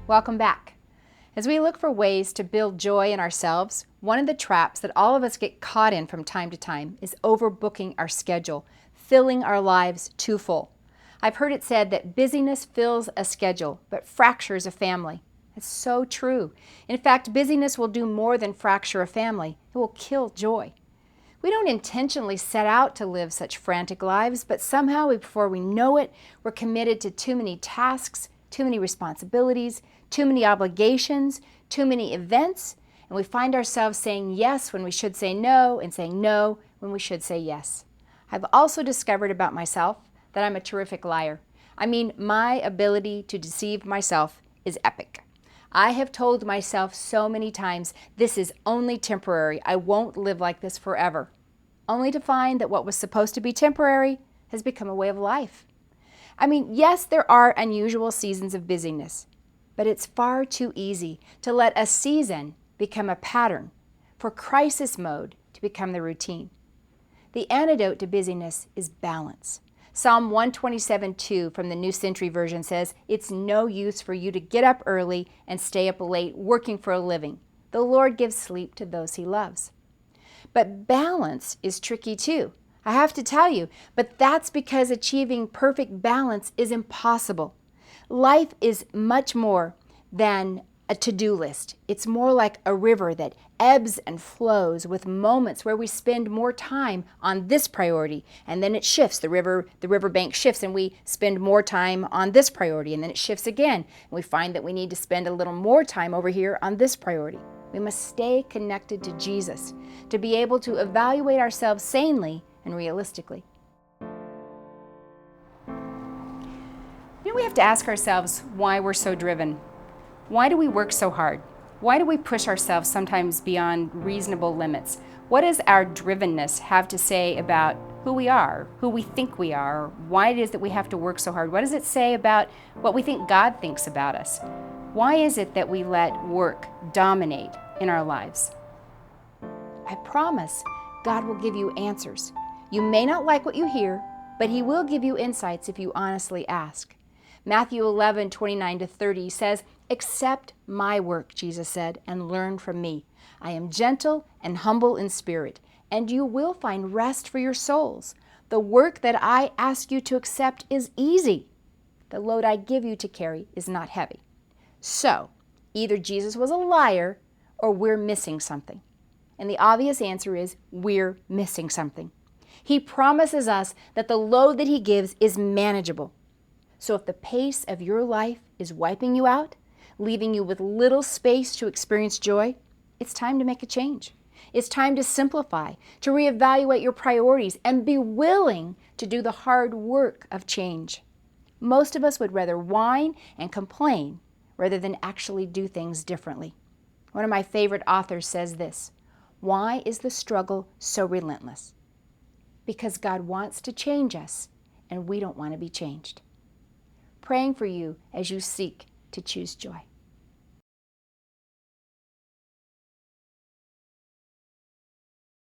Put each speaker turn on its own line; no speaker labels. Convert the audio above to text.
Welcome back. As we look for ways to build joy in ourselves, one of the traps that all of us get caught in from time to time is overbooking our schedule, filling our lives too full. I've heard it said that busyness fills a schedule, but fractures a family. It's so true. In fact, busyness will do more than fracture a family. It will kill joy. We don't intentionally set out to live such frantic lives, but somehow before we know it, we're committed to too many tasks, too many responsibilities, too many obligations, too many events, and we find ourselves saying yes when we should say no and saying no when we should say yes. I've also discovered about myself that I'm a terrific liar. I mean, my ability to deceive myself is epic. I have told myself so many times, this is only temporary. I won't live like this forever. Only to find that what was supposed to be temporary has become a way of life. I mean, yes, there are unusual seasons of busyness, but it's far too easy to let a season become a pattern, for crisis mode to become the routine. The antidote to busyness is balance. Psalm 127:2 from the New Century Version says, "It's no use for you to get up early and stay up late working for a living. The Lord gives sleep to those He loves." But balance is tricky too. I have to tell you, but that's because achieving perfect balance is impossible. Life is much more than a to-do list. It's more like a river that ebbs and flows with moments where we spend more time on this priority and then it shifts. The riverbank shifts and we spend more time on this priority and then it shifts again. And we find that we need to spend a little more time over here on this priority. We must stay connected to Jesus to be able to evaluate ourselves sanely and realistically. We have to ask ourselves why we're so driven. Why do we work so hard? Why do we push ourselves sometimes beyond reasonable limits? What does our drivenness have to say about who we are, who we think we are, why it is that we have to work so hard? What does it say about what we think God thinks about us? Why is it that we let work dominate in our lives? I promise God will give you answers. You may not like what you hear, but He will give you insights if you honestly ask. Matthew 11:29-30 says, "Accept my work," Jesus said, "and learn from me. I am gentle and humble in spirit, and you will find rest for your souls. The work that I ask you to accept is easy. The load I give you to carry is not heavy." So, either Jesus was a liar or we're missing something. And the obvious answer is we're missing something. He promises us that the load that He gives is manageable. So if the pace of your life is wiping you out, leaving you with little space to experience joy, it's time to make a change. It's time to simplify, to reevaluate your priorities, and be willing to do the hard work of change. Most of us would rather whine and complain rather than actually do things differently. One of my favorite authors says this, "Why is the struggle so relentless? Because God wants to change us, and we don't want to be changed." Praying for you as you seek to choose joy.